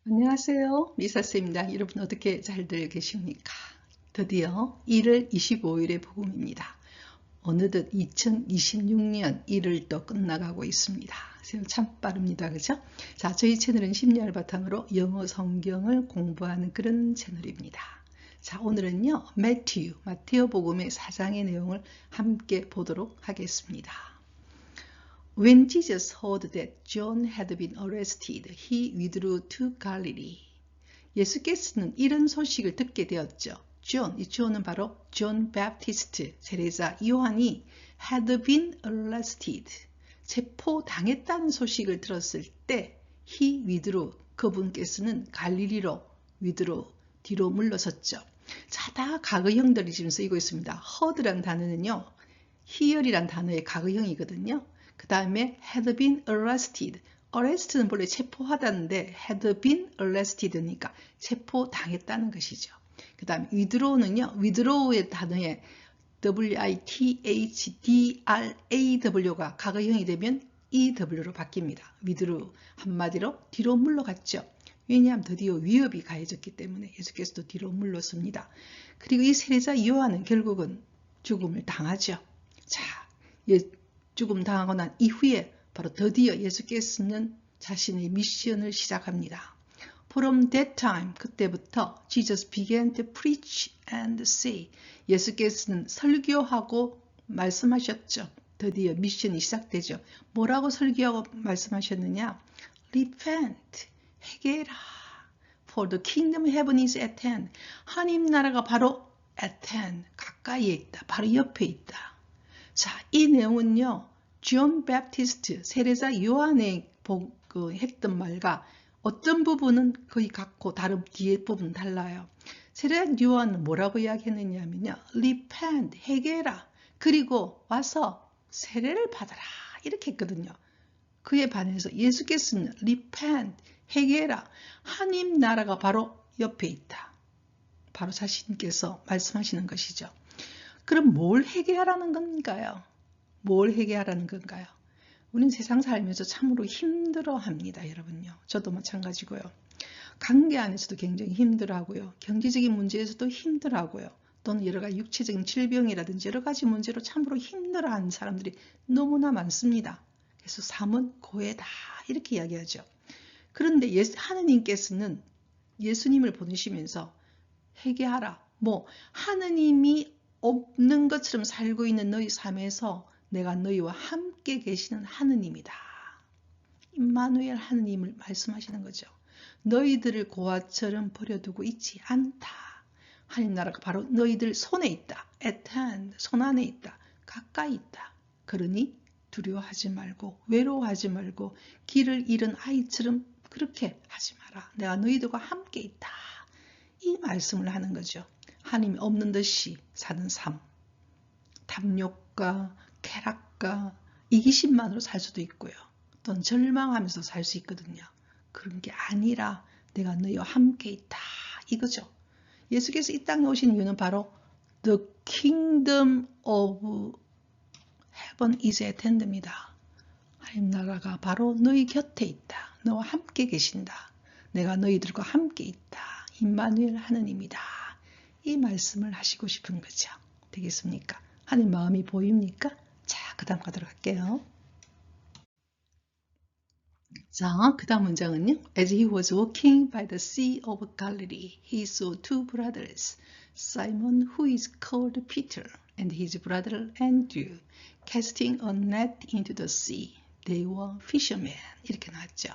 안녕하세요. 리사쌤입니다. 여러분 어떻게 잘들 계십니까? 드디어 1월 25일의 복음입니다. 어느덧 2026년 1월 또 끝나가고 있습니다. 세월 참 빠릅니다. 그죠? 자, 저희 채널은 심리학을 바탕으로 영어 성경을 공부하는 그런 채널입니다. 자, 오늘은요. 마테오 복음의 4장의 내용을 함께 보도록 하겠습니다. When Jesus heard that John had been arrested, he withdrew to Galilee. 예수께서는 이런 소식을 듣게 되었죠. 이 존은 바로 존 베프티스트, 세례자 요한이 had been arrested, 체포당했다는 소식을 들었을 때 he withdrew, 그분께서는 갈릴리로 withdrew, 뒤로 물러섰죠. 자, 다 과거형들이 지금 쓰이고 있습니다. heard란 단어는요, hear이란 단어의 과거형이거든요. 그 다음에 had been arrested. arrest는 본래 체포하다는데 had been arrested니까 체포당했다는 것이죠. 그 다음 withdraw는요. withdraw의 단어에 withdraw가 과거형이 되면 ew로 바뀝니다. withdrew 한마디로 뒤로 물러갔죠. 왜냐하면 드디어 위협이 가해졌기 때문에 예수께서도 뒤로 물러섭니다. 그리고 이 세례자 요한은 결국은 죽음을 당하죠. 자, 죽음 당하고 난 이후에 바로 드디어 예수께서는 자신의 미션을 시작합니다. From that time, 그때부터 Jesus began to preach and say. 예수께서는 설교하고 말씀하셨죠. 드디어 미션이 시작되죠. 뭐라고 설교하고 말씀하셨느냐? Repent, 회개해라. For the kingdom of heaven is at hand. 하나님 나라가 바로 at hand, 가까이에 있다. 바로 옆에 있다. 자, 이 내용은요, 존 베프티스트, 세례자 요한의 했던 말과 어떤 부분은 거의 같고 다른 뒤에 부분은 달라요. 세례자 요한은 뭐라고 이야기했느냐면요, repent, 회개해라. 그리고 와서 세례를 받아라. 이렇게 했거든요. 그에 반해서 예수께서는 repent, 회개해라. 하나님 나라가 바로 옆에 있다. 바로 자신께서 말씀하시는 것이죠. 그럼 뭘 회개하라는 건가요? 뭘 회개하라는 건가요? 우리는 세상 살면서 참으로 힘들어합니다, 여러분요. 저도 마찬가지고요. 관계 안에서도 굉장히 힘들어하고요. 경제적인 문제에서도 힘들어하고요. 또는 여러 가지 육체적인 질병이라든지 여러 가지 문제로 참으로 힘들어하는 사람들이 너무나 많습니다. 그래서 삶은 고해다 이렇게 이야기하죠. 그런데 하느님께서는 예수님을 보내시면서 회개하라. 하느님이 없는 것처럼 살고 있는 너희 삶에서 내가 너희와 함께 계시는 하느님이다. 임마누엘 하느님을 말씀하시는 거죠. 너희들을 고아처럼 버려두고 있지 않다. 하나님 나라가 바로 너희들 손에 있다. at hand, 손 안에 있다. 가까이 있다. 그러니 두려워하지 말고 외로워하지 말고 길을 잃은 아이처럼 그렇게 하지 마라. 내가 너희들과 함께 있다. 이 말씀을 하는 거죠. 하나님이 없는 듯이 사는 삶, 탐욕과 쾌락과 이기심만으로 살 수도 있고요. 또는 절망하면서 살 수 있거든요. 그런 게 아니라 내가 너희와 함께 있다. 이거죠. 예수께서 이 땅에 오신 이유는 바로 The kingdom of heaven is at hand입니다. 하나님 나라가 바로 너희 곁에 있다. 너와 함께 계신다. 내가 너희들과 함께 있다. 임마누엘 하느님이다. 이 말씀을 하시고 싶은 거죠. 되겠습니까? 하나님 마음이 보입니까? 자, 그 다음 가도록 할게요. 자, 그 다음 문장은요. As he was walking by the sea of Galilee, he saw two brothers, Simon, who is called Peter, and his brother Andrew, casting a net into the sea. They were fishermen. 이렇게 나왔죠.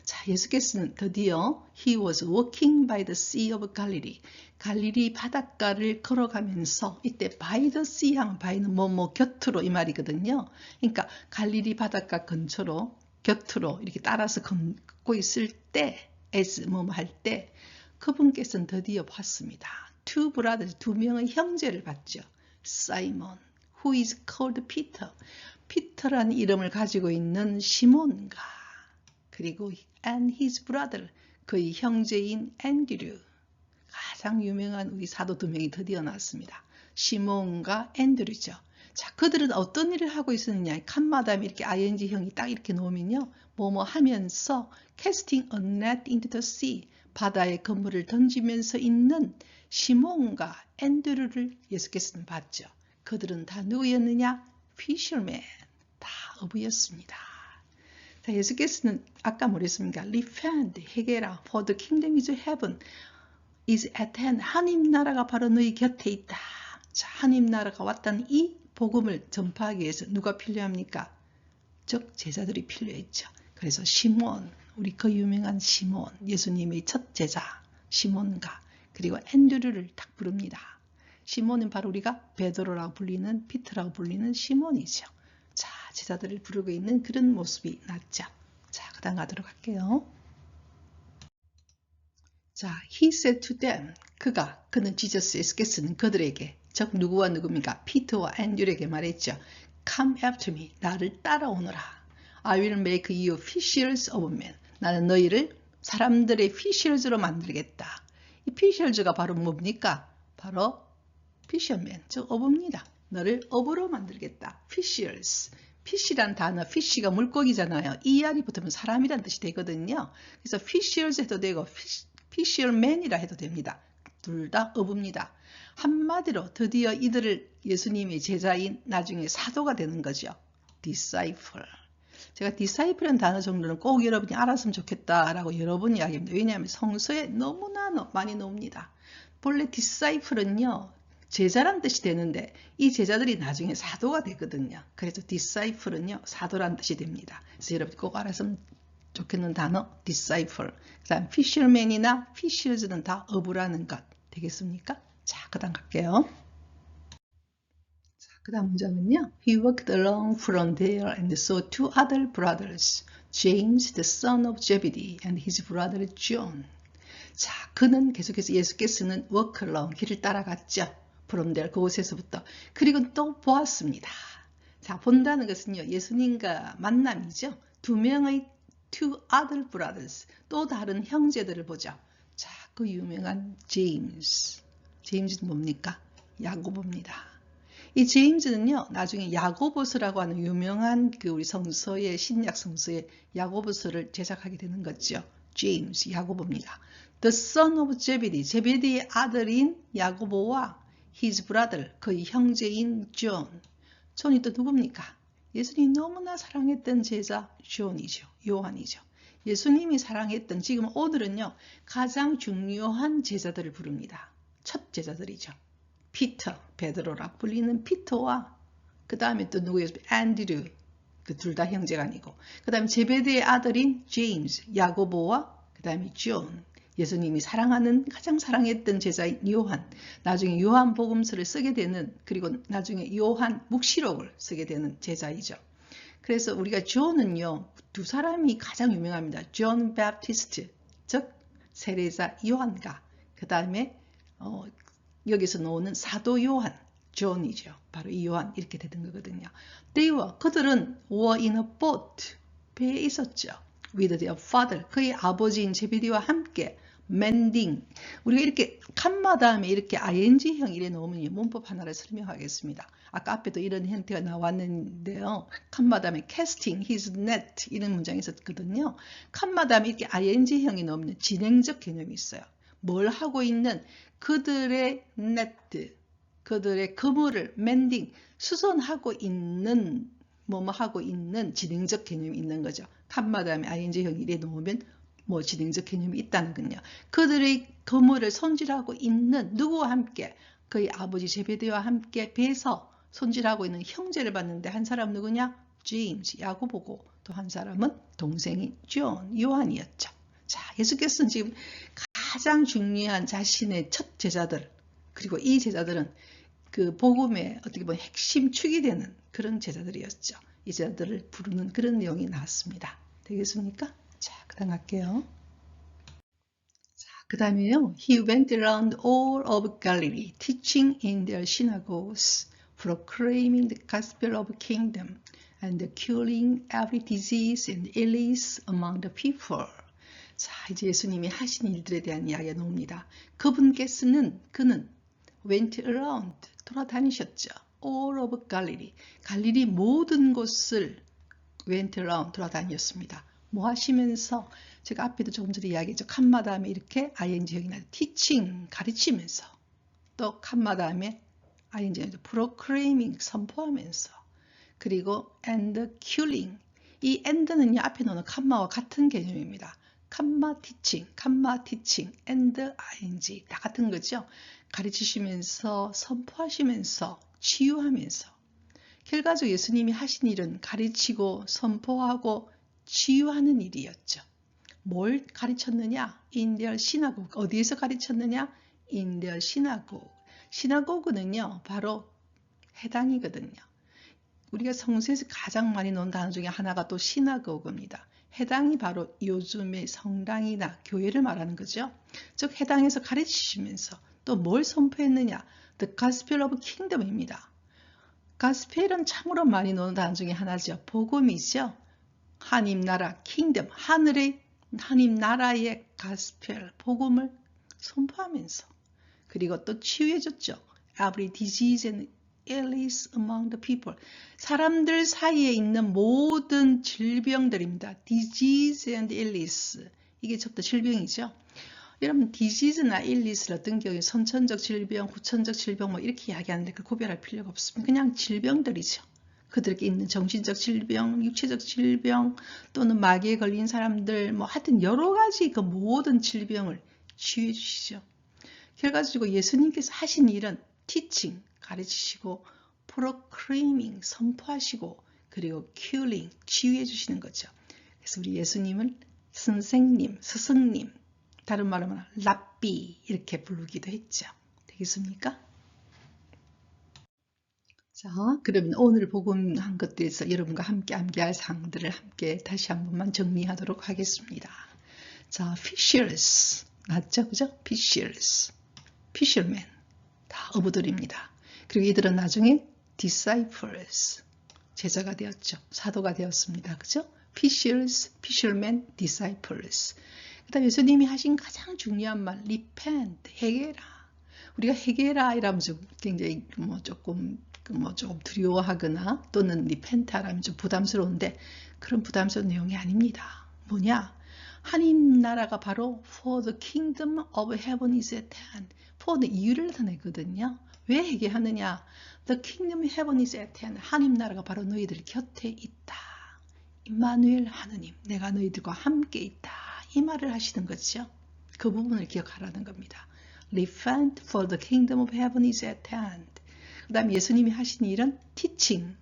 자, 예수께서는 드디어 He was walking by the sea of Galilee. 갈릴리 바닷가를 걸어가면서 이때 by the sea 하면 by는 곁으로 이 말이거든요. 그러니까 갈릴리 바닷가 근처로 곁으로 이렇게 따라서 걷고 있을 때 as 할 때 그분께서는 드디어 봤습니다. Two brothers, 두 명의 형제를 봤죠. Simon, who is called Peter. 피터라는 이름을 가지고 있는 시몬과 그리고 and his brother, 그의 형제인 앤드류. 가장 유명한 우리 사도 두 명이 드디어 나왔습니다. 시몬과 앤드류죠. 자, 그들은 어떤 일을 하고 있었느냐. 칸마담이 이렇게 ing형이 딱 이렇게 놓으면요. 하면서 casting a net into the sea. 바다에 그물을 던지면서 있는 시몬과 앤드류를 예수께서는 봤죠. 그들은 다 누구였느냐? fishermen, 다 어부였습니다. 자, 예수께서는 아까 뭐랬습니까? Repent, 회개라, for the kingdom is heaven, is at hand. 하나님 나라가 바로 너희 곁에 있다. 자, 하나님 나라가 왔다는 이 복음을 전파하기 위해서 누가 필요합니까? 즉 제자들이 필요했죠. 그래서 시몬, 우리 그 유명한 시몬, 예수님의 첫 제자 시몬과 그리고 앤드류를 딱 부릅니다. 시몬은 바로 우리가 베드로라고 불리는, 피터라고 불리는 시몬이죠. 자, 제자들을 부르고 있는 그런 모습이 났죠. 자, 그 다음 가도록 할게요. 자, he said to them, 그는 지저스 예수께서는 그들에게, 즉 누구와 누구입니까? 피터와 앤드류에게 말했죠. Come after me, 나를 따라오너라. I will make you fishers of men. 나는 너희를 사람들의 fishers로 만들겠다. 이 fishers가 바로 뭡니까? 바로 fisherman, 즉 어부입니다. 너를 어부로 만들겠다. fishers. fish란 단어, fish가 물고기잖아요. ER이 붙으면 사람이란 뜻이 되거든요. 그래서 fishers 해도 되고 fisherman이라 해도 됩니다. 둘 다 어부입니다. 한마디로 드디어 이들을 예수님의 제자인 나중에 사도가 되는 거죠. disciple. 제가 disciple이라는 단어 정도는 꼭 여러분이 알았으면 좋겠다라고 여러 번 이야기합니다. 왜냐하면 성서에 너무나 많이 나옵니다. 본래 disciple은요, 제자란 뜻이 되는데 이 제자들이 나중에 사도가 되거든요. 그래서 disciple은요, 사도란 뜻이 됩니다. 그래서 여러분이 꼭 알았으면 좋겠는 단어 disciple. 그 다음 fisherman이나 fishers는 다 어부라는 것 되겠습니까? 자, 그 다음 갈게요. 자, 그 다음 문장은요. He walked along from there and saw two other brothers, James the son of Zebedee and his brother John. 자, 그는 계속해서 예수께서는 walk along, 길을 따라갔죠. from there, 그곳에서부터. 그리고 또 보았습니다. 자, 본다는 것은요, 예수님과 만남이죠. 두 명의 two other brothers, 또 다른 형제들을 보죠. 자, 그 유명한 제임스. 제임스는 뭡니까? 야고보입니다. 이 제임스는요, 나중에 야고보서라고 하는 유명한 그 우리 성서의, 신약 성서의 야고보서를 제작하게 되는 거죠. 제임스, 야고보입니다. The son of Zebedee, 제베디의 아들인 야고보와 his brother, 그의 형제인 존. 존이 또 누굽니까? 예수님이 너무나 사랑했던 제자 존이죠. 요한이죠. 예수님이 사랑했던, 지금 오늘은요, 가장 중요한 제자들을 부릅니다. 첫 제자들이죠. 피터, 베드로라고 불리는 피터와 그 다음에 또 누구예요? 앤드류, 그 둘 다 형제가 아니고, 그 다음에 제베드의 아들인 제임스, 야고보와 그 다음에 존, 예수님이 사랑하는, 가장 사랑했던 제자인 요한, 나중에 요한 복음서를 쓰게 되는, 그리고 나중에 요한 묵시록을 쓰게 되는 제자이죠. 그래서 우리가 존은요, 두 사람이 가장 유명합니다. 존 베프티스트, 즉 세례자 요한과 그 다음에 여기서 나오는 사도 요한, 존이죠. 바로 이 요한, 이렇게 되는 거거든요. 그들은 were in a boat, 배에 있었죠. with their father, 그의 아버지인 제베디와 함께 mending, 우리가 이렇게 칸마 다음에 이렇게 ing형 이래 놓으면 문법 하나를 설명하겠습니다. 아까 앞에도 이런 형태가 나왔는데요. 칸마 다음에 casting his net 이런 문장이 있었거든요. 칸마 다음에 이렇게 ing형이 나오면 진행적 개념이 있어요. 뭘 하고 있는, 그들의 net, 그들의 그물을 mending, 수선하고 있는, 뭐뭐 하고 있는 진행적 개념이 있는 거죠. 칸마 다음에 ing형이 이래 놓으면 뭐 진행적 개념이 있다는 건요. 그들의 그물을 손질하고 있는 누구와 함께? 그의 아버지 제베데와 함께 배에서 손질하고 있는 형제를 봤는데, 한 사람 누구냐? 제임스, 야고보고, 또 한 사람은 동생인 존, 요한이었죠. 자, 예수께서는 지금 가장 중요한 자신의 첫 제자들, 그리고 이 제자들은 그 복음의 어떻게 보면 핵심 축이 되는 그런 제자들이었죠. 이 제자들을 부르는 그런 내용이 나왔습니다. 되겠습니까? 자, 그 다음 갈게요. 자, 그 다음에요. He went around all of Galilee, teaching in their synagogues, proclaiming the gospel of kingdom, and curing every disease and illness among the people. 자, 이제 예수님이 하신 일들에 대한 이야기가 나옵니다. 그는 went around, 돌아다니셨죠. all of Galilee, 갈릴리 모든 곳을 went around, 돌아다녔습니다. 뭐 하시면서? 제가 앞에도 조금 전에 이야기했죠. 칸마 다음에 이렇게 ing형이 나죠. teaching, 가르치면서. 또 칸마 다음에 ing형이죠. proclaiming, 선포하면서. 그리고 and killing. 이 and는요, 앞에 놓는 칸마와 같은 개념입니다. 칸마 teaching, and ing. 다 같은 거죠. 가르치시면서, 선포하시면서, 치유하면서. 결과적으로 예수님이 하신 일은 가르치고, 선포하고, 치유하는 일이었죠. 뭘 가르쳤느냐? In their synagogue. 어디에서 가르쳤느냐? In their synagogue. 시나고그는요, 바로 회당이거든요. 우리가 성서에서 가장 많이 놓은 단어 중에 하나가 또 시나고그입니다. 회당이 바로 요즘의 성당이나 교회를 말하는 거죠. 즉 회당에서 가르치시면서 또 뭘 선포했느냐? The Gospel of Kingdom입니다. 가스펠은 참으로 많이 놓은 단어 중에 하나죠. 복음이죠. 하나님 나라, 킹덤, 하나님 나라의 가스펠, 복음을 선포하면서 그리고 또 치유해줬죠. Every disease and illness among the people. 사람들 사이에 있는 모든 질병들입니다. Disease and illness. 이게 전부 질병이죠. 여러분 disease나 illness를 어떤 경우에 선천적 질병, 후천적 질병 뭐 이렇게 이야기하는데 그 구별할 필요가 없습니다. 그냥 질병들이죠. 그들에게 있는 정신적 질병, 육체적 질병 또는 마귀에 걸린 사람들 뭐 하여튼 여러 가지 그 모든 질병을 치유해 주시죠. 결과적으로 예수님께서 하신 일은 teaching, 가르치시고 proclaiming, 선포하시고 그리고 curing, 치유해 주시는 거죠. 그래서 우리 예수님을 선생님, 스승님, 다른 말로 하면 랍비 이렇게 부르기도 했죠. 되겠습니까? 자, 그러면 오늘 복음한 것들에서 여러분과 함께 암기할 사항들을 함께 다시 한 번만 정리하도록 하겠습니다. 자, fishers 맞죠? 그죠? fishers, fishermen 다 어부들입니다. 그리고 이들은 나중에 disciples 제자가 되었죠. 사도가 되었습니다. 그죠? fishers, fishermen, disciples. 그 다음에 예수님이 하신 가장 중요한 말 repent, 회개라. 우리가 회개라 이라면 좀 굉장히 조금 두려워하거나 또는 repent 하라면 좀 부담스러운데 그런 부담스러운 내용이 아닙니다. 뭐냐? 하나님 나라가 바로 for the kingdom of heaven is at hand. for는 이유를 나타내거든요. 왜 회개하느냐? The kingdom of heaven is at hand. 하나님 나라가 바로 너희들 곁에 있다. 임마누엘 하느님, 내가 너희들과 함께 있다. 이 말을 하시는 거죠. 그 부분을 기억하라는 겁니다. Repent for the kingdom of heaven is at hand. 그 다음 예수님이 하신 일은 teaching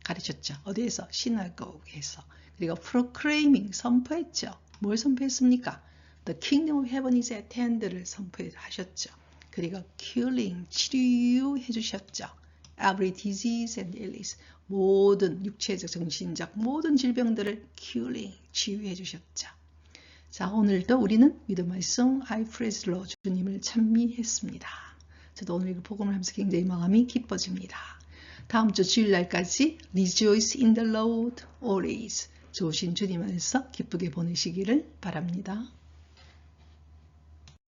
가르쳤죠. 어디에서? 시나고그에서. 그리고 proclaiming 선포했죠. 뭘 선포했습니까? The kingdom of heaven is at hand를 선포하셨죠. 그리고 curing 치료해 주셨죠. Every disease and illness 모든 육체적, 정신적 모든 질병들을 curing 치유해 주셨죠. 자, 오늘도 우리는 믿음의 송 I praise the Lord 주님을 찬미했습니다. 저도 오늘 복음을 하면서 굉장히 마음이 기뻐집니다. 다음 주 주일날까지 Rejoice in the Lord always 좋으신 주님 안에서 기쁘게 보내시기를 바랍니다.